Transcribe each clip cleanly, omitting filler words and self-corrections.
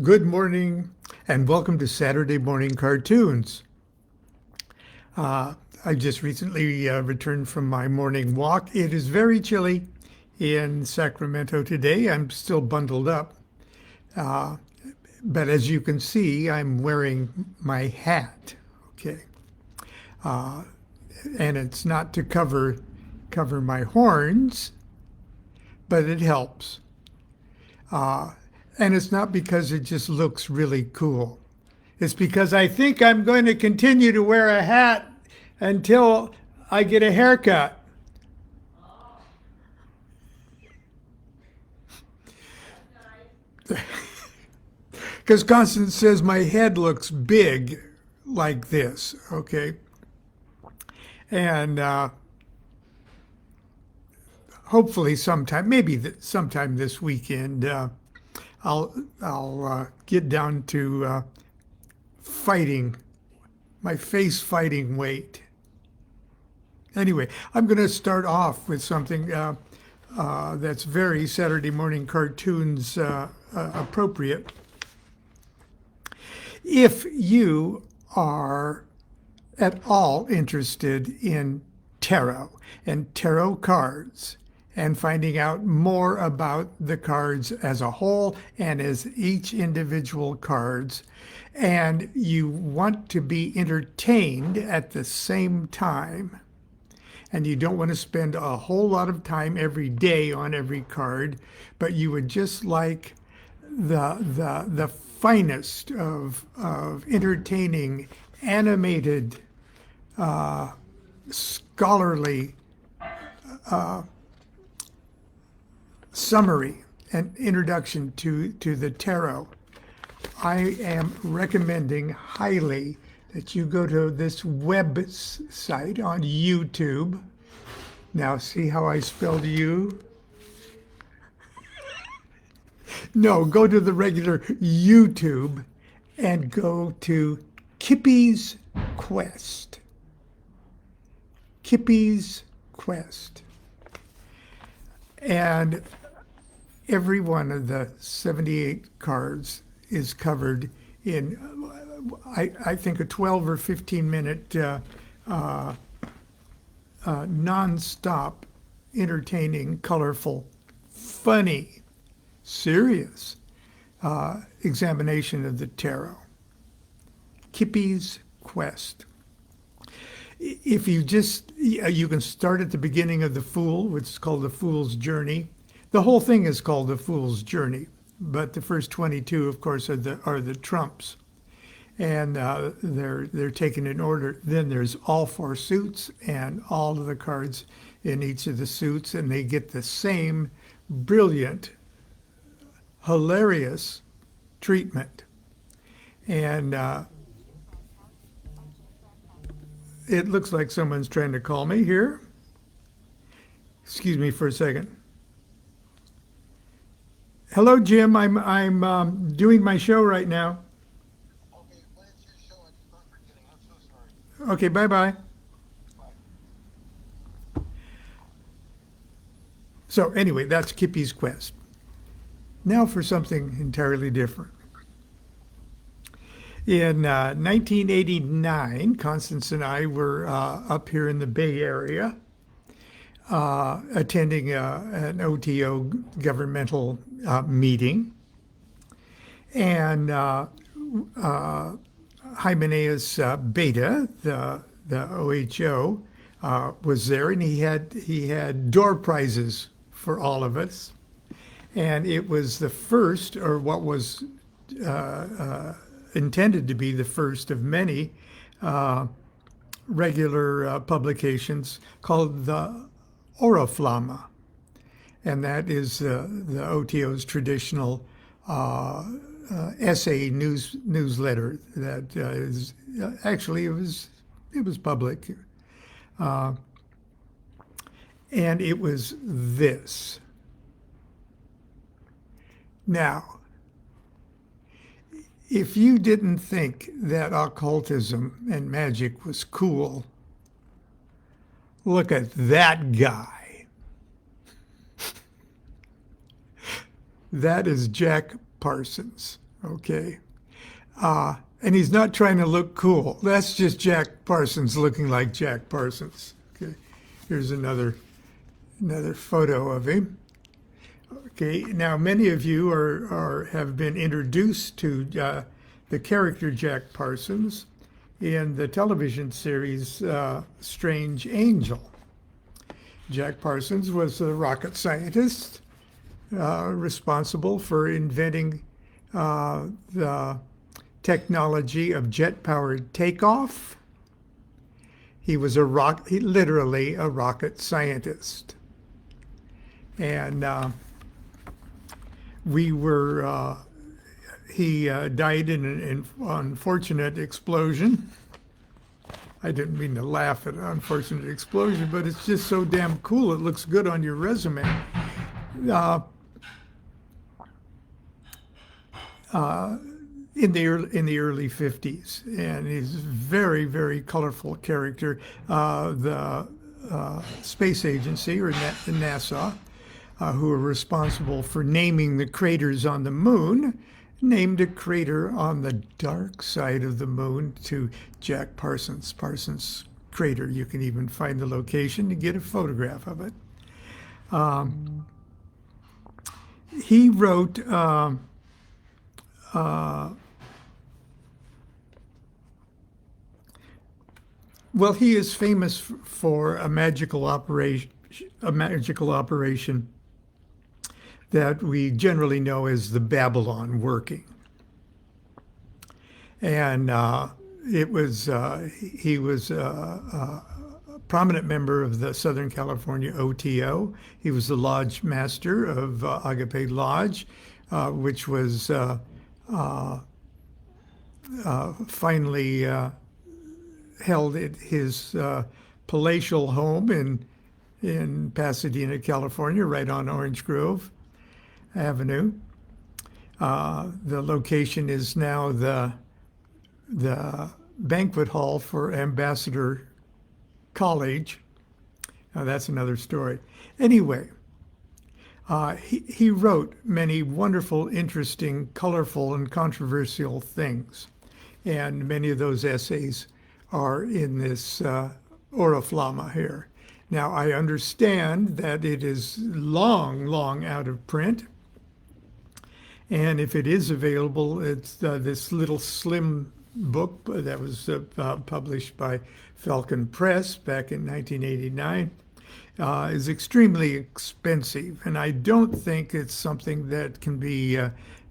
Good morning and welcome to Saturday Morning Cartoons. I just recently returned from my morning walk. It is very chilly in Sacramento today. I'm still bundled up, but as you can see, I'm wearing my hat. Okay, and it's not to cover my horns, but it helps. And it's not because it just looks really cool. It's because I think I'm going to continue to wear a hat until I get a haircut. Because Constance says my head looks big like this, okay? And hopefully sometime, maybe sometime this weekend, I'll get down to fighting my face fighting weight. Anyway, I'm going to start off with something that's very Saturday morning cartoons appropriate. If you are at all interested in tarot and tarot cards and finding out more about the cards as a whole and as each individual cards, and you want to be entertained at the same time, and you don't want to spend a whole lot of time every day on every card, but you would just like the finest of entertaining, animated, scholarly summary and introduction to the tarot, I am recommending highly that you go to this website on YouTube. Now, see how I spelled you? No, go to the regular YouTube and go to Kippy's Quest. Kippy's Quest. And every one of the 78 cards is covered in, I think, a 12 or 15 minute non-stop, entertaining, colorful, funny, serious examination of the tarot. Kippy's Quest. If you can start at the beginning of the Fool, which is called the Fool's Journey. The whole thing is called the Fool's Journey, but the first 22, of course, are the trumps, and they're taken in order. Then there's all four suits and all of the cards in each of the suits, and they get the same brilliant, hilarious treatment. And it looks like someone's trying to call me here. Excuse me for a second. Hello, Jim. I'm doing my show right now. Okay, when it's your show, I just start forgetting. I'm so sorry. Okay, bye-bye. Bye. So anyway, that's Kippy's Quest. Now for something entirely different. In 1989, Constance and I were up here in the Bay Area attending an OTO governmental meeting. And Hymenaeus Beta, the OHO, was there, and he had door prizes for all of us. And it was the first, or what was intended to be the first of many regular publications called the Oriflamme. And that is the OTO's traditional essay newsletter that is actually it was public. And it was this. Now, if you didn't think that occultism and magic was cool, look at that guy. That is Jack Parsons, Okay. And he's not trying to look cool. That's just Jack Parsons looking like Jack Parsons. Okay. Here's another photo of him. Okay. Now, many of you have been introduced to the character Jack Parsons in the television series Strange Angel. Jack Parsons was a rocket scientist responsible for inventing the technology of jet-powered takeoff. He was literally a rocket scientist. And he died in an unfortunate explosion. I didn't mean to laugh at an unfortunate explosion, but it's just so damn cool. It looks good on your resume. In the early 50s, and he's a very, very colorful character. The space agency, or NASA, who are responsible for naming the craters on the moon, named a crater on the dark side of the moon to Jack Parsons. Parsons crater. You can even find the location to get a photograph of it. He wrote well, he is famous for a magical operation that we generally know as the Babylon working. And he was a prominent member of the Southern California OTO. He was the lodge master of Agape Lodge, which was finally held at his palatial home in Pasadena, California, right on Orange Grove Avenue. The location is now the banquet hall for Ambassador College. Now that's another story. Anyway, he wrote many wonderful, interesting, colorful, and controversial things. And many of those essays are in this Oriflama here. Now, I understand that it is long, long out of print. And if it is available, it's this little slim book that was published by Falcon Press back in 1989. Is extremely expensive, and I don't think it's something that can be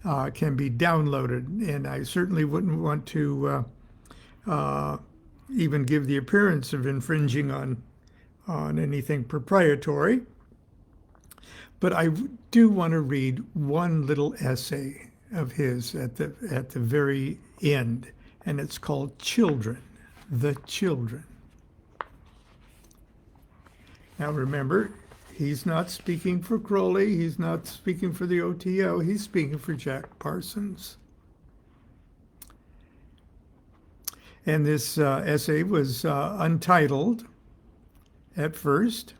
downloaded. And I certainly wouldn't want to even give the appearance of infringing on anything proprietary. But I do want to read one little essay of his at the very end, and it's called "Children, the Children." Now remember, he's not speaking for Crowley, he's not speaking for the OTO, he's speaking for Jack Parsons. And this essay was untitled at first,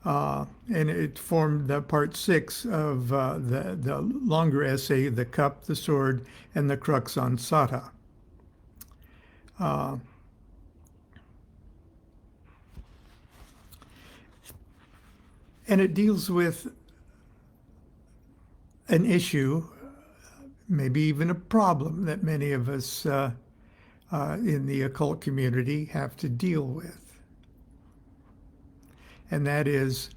and it formed the part 6 of the longer essay, The Cup, the Sword, and the Crux Ansata. And it deals with an issue, maybe even a problem that many of us in the occult community have to deal with. And that is,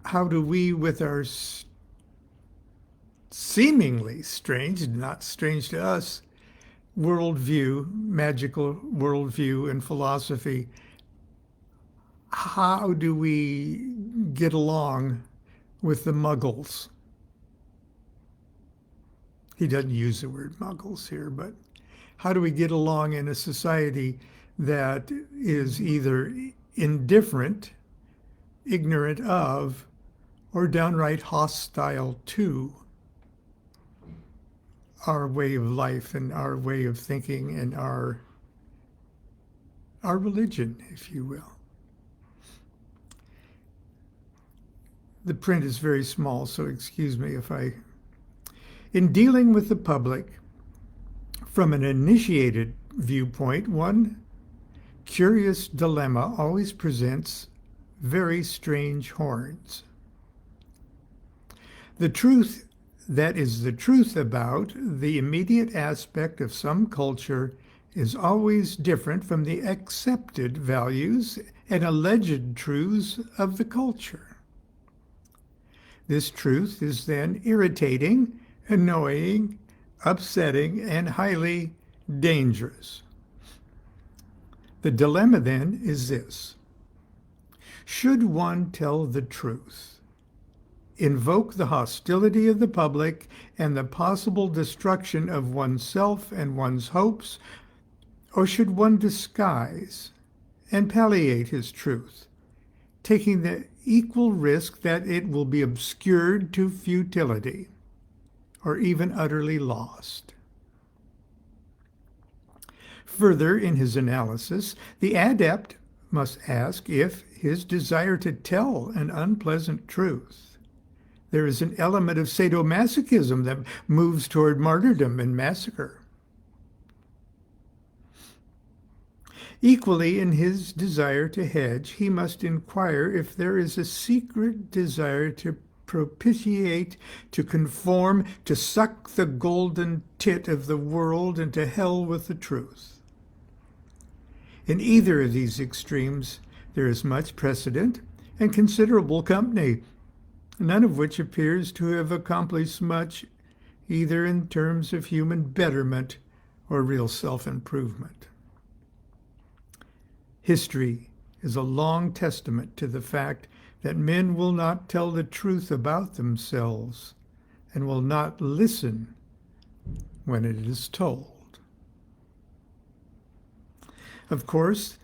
how do we, with our seemingly strange, not strange to us, worldview, magical worldview and philosophy, how do we get along with the muggles? He doesn't use the word muggles here, but how do we get along in a society that is either indifferent, ignorant of, or downright hostile to our way of life and our way of thinking and our religion, if you will? The print is very small, so excuse me if I... In dealing with the public from an initiated viewpoint, one curious dilemma always presents very strange horns. The truth that is the truth about the immediate aspect of some culture is always different from the accepted values and alleged truths of the culture. This truth is then irritating, annoying, upsetting, and highly dangerous. The dilemma then is this: should one tell the truth, invoke the hostility of the public and the possible destruction of oneself and one's hopes, or should one disguise and palliate his truth, taking the equal risk that it will be obscured to futility or even utterly lost? Further, in his analysis, the adept must ask if his desire to tell an unpleasant truth, there is an element of sadomasochism that moves toward martyrdom and massacre. Equally, in his desire to hedge, he must inquire if there is a secret desire to propitiate, to conform, to suck the golden tit of the world into hell with the truth. In either of these extremes, there is much precedent and considerable company, none of which appears to have accomplished much, either in terms of human betterment or real self-improvement. History is a long testament to the fact that men will not tell the truth about themselves and will not listen when it is told. Of course,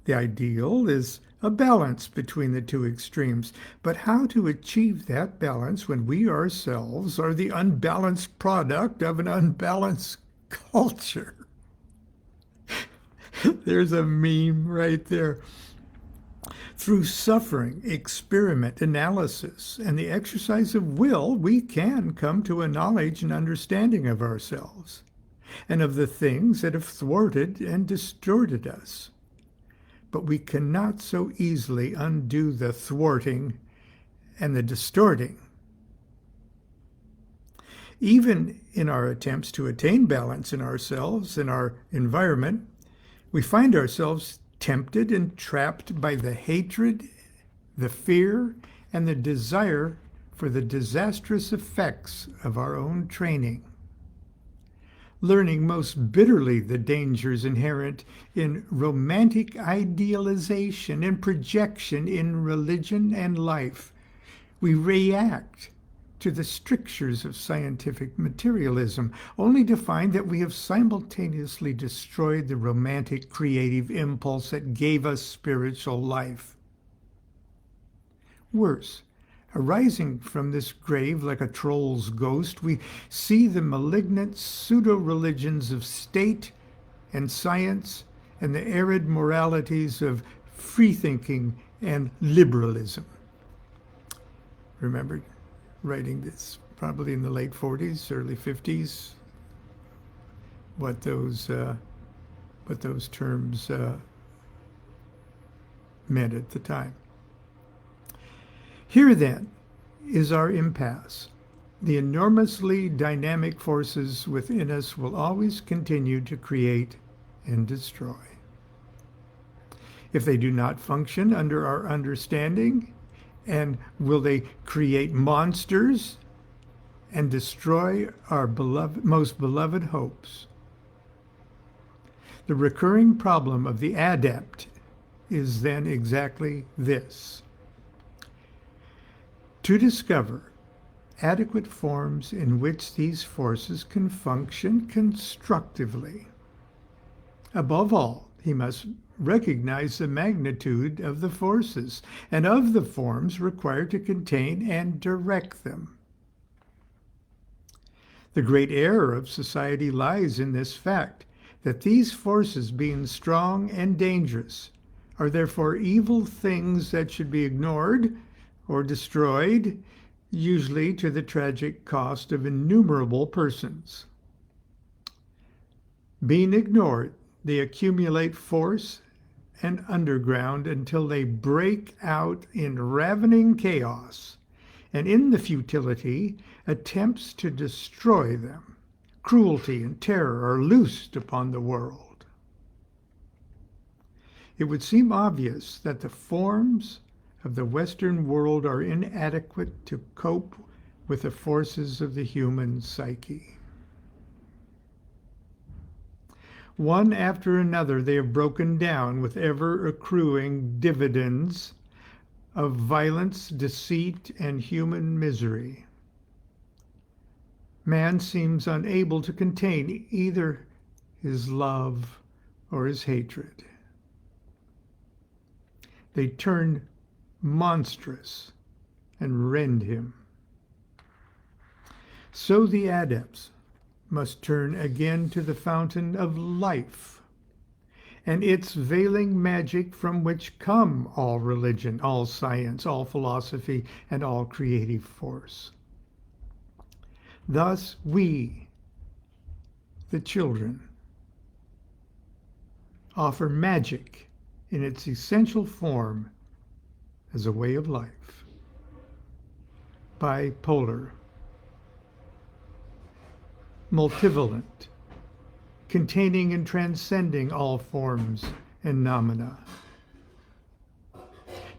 the ideal is a balance between the two extremes, but how to achieve that balance when we ourselves are the unbalanced product of an unbalanced culture? There's a meme right there. Through suffering, experiment, analysis, and the exercise of will, we can come to a knowledge and understanding of ourselves and of the things that have thwarted and distorted us. But we cannot so easily undo the thwarting and the distorting. Even in our attempts to attain balance in ourselves and our environment, we find ourselves tempted and trapped by the hatred, the fear, and the desire for the disastrous effects of our own training. Learning most bitterly the dangers inherent in romantic idealization and projection in religion and life, we react to the strictures of scientific materialism, only to find that we have simultaneously destroyed the romantic creative impulse that gave us spiritual life. Worse, arising from this grave like a troll's ghost, we see the malignant pseudo-religions of state and science and the arid moralities of free-thinking and liberalism. Remember writing this probably in the late 40s, early 50s, what those terms meant at the time. Here then is our impasse. The enormously dynamic forces within us will always continue to create and destroy. If they do not function under our understanding, and will they create monsters and destroy our most beloved hopes? The recurring problem of the adept is then exactly this: to discover adequate forms in which these forces can function constructively. Above all, he must recognize the magnitude of the forces and of the forms required to contain and direct them. The great error of society lies in this fact, that these forces, being strong and dangerous, are therefore evil things that should be ignored or destroyed, usually to the tragic cost of innumerable persons. Being ignored, they accumulate force and underground until they break out in ravening chaos, and in the futility, attempts to destroy them. Cruelty and terror are loosed upon the world. It would seem obvious that the forms of the Western world are inadequate to cope with the forces of the human psyche. One after another, they have broken down with ever-accruing dividends of violence, deceit, and human misery. Man seems unable to contain either his love or his hatred. They turn monstrous and rend him. So the adepts must turn again to the fountain of life and its veiling magic, from which come all religion, all science, all philosophy, and all creative force. Thus we, the children, offer magic in its essential form as a way of life. Bipolar, multivalent, containing and transcending all forms and nomina.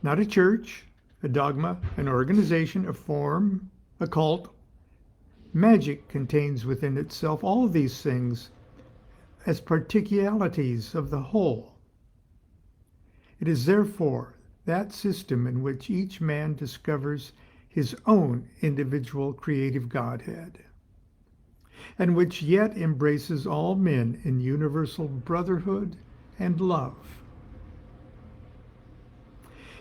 Not a church, a dogma, an organization, a form, a cult. Magic contains within itself all these things as particularities of the whole. It is therefore that system in which each man discovers his own individual creative Godhead, and which yet embraces all men in universal brotherhood and love.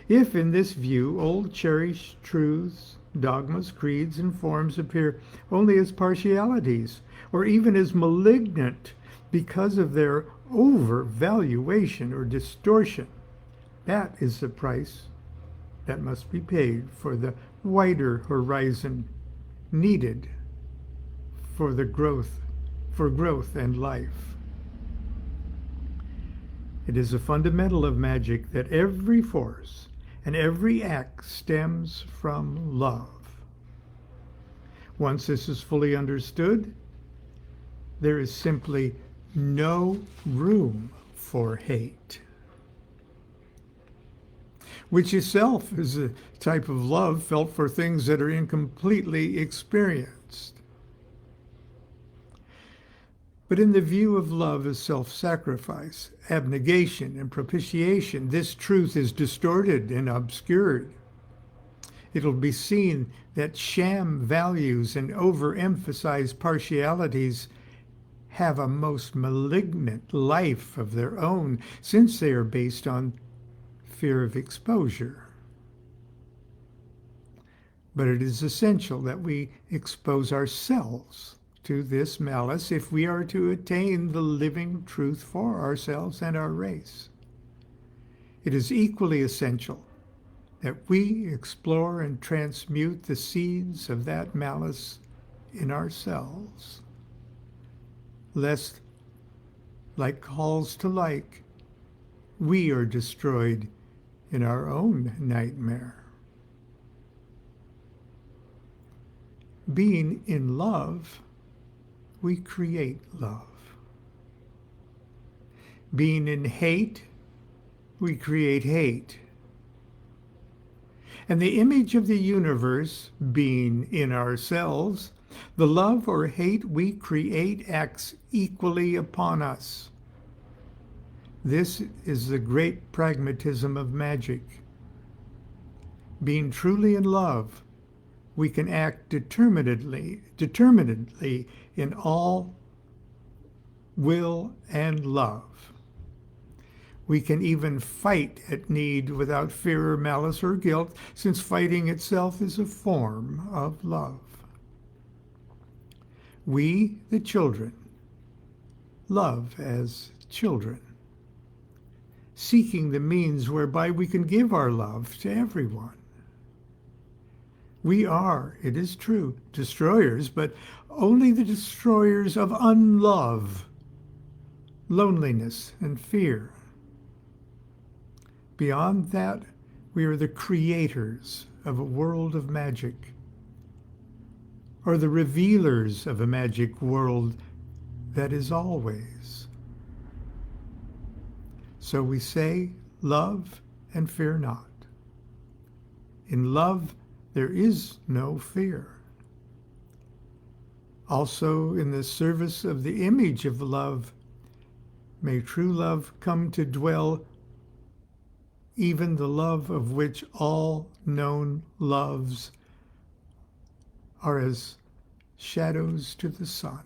If in this view old cherished truths, dogmas, creeds, and forms appear only as partialities, or even as malignant because of their overvaluation or distortion, that is the price that must be paid for the wider horizon needed for growth and life. It is a fundamental of magic that every force and every act stems from love. Once this is fully understood, there is simply no room for hate, which itself is a type of love felt for things that are incompletely experienced. But in the view of love as self-sacrifice, abnegation, and propitiation, this truth is distorted and obscured. It'll be seen that sham values and overemphasized partialities have a most malignant life of their own, since they are based on fear of exposure. But it is essential that we expose ourselves to this malice if we are to attain the living truth for ourselves and our race. It is equally essential that we explore and transmute the seeds of that malice in ourselves, lest, like calls to like, we are destroyed in our own nightmare. Being in love, we create love. Being in hate, we create hate. And the image of the universe being in ourselves, the love or hate we create acts equally upon us. This is the great pragmatism of magic. Being truly in love, we can act determinedly in all will and love. We can even fight at need without fear or malice or guilt, since fighting itself is a form of love. We, the children, love as children, seeking the means whereby we can give our love to everyone. We are, it is true, destroyers, but only the destroyers of unlove, loneliness, and fear. Beyond that, we are the creators of a world of magic, or the revealers of a magic world that is always. So we say, love and fear not. In love, there is no fear. Also, in the service of the image of love, may true love come to dwell, even the love of which all known loves are as shadows to the sun.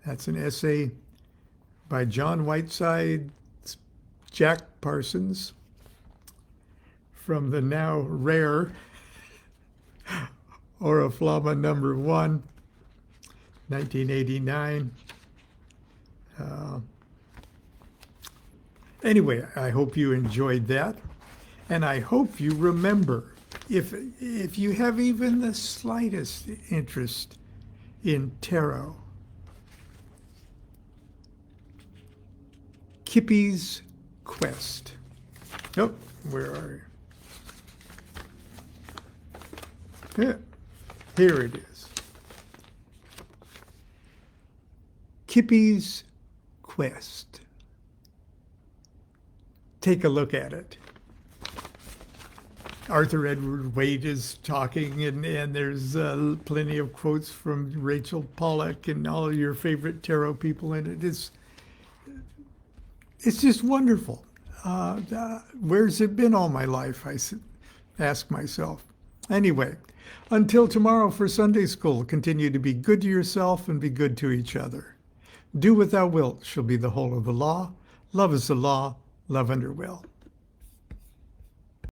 That's an essay by John Whiteside, Jack Parsons, from the now rare Oriflama number 1, 1989. Anyway, I hope you enjoyed that, and I hope you remember, if you have even the slightest interest in tarot, Kippy's Quest. Oh, where are you? Yeah, here it is. Kippy's Quest. Take a look at it. Arthur Edward Waite is talking, and there's plenty of quotes from Rachel Pollack and all your favorite tarot people in it. It's just wonderful. Where's it been all my life, I ask myself. Anyway, until tomorrow for Sunday school, continue to be good to yourself and be good to each other. Do what thou wilt shall be the whole of the law. Love is the law, love under will.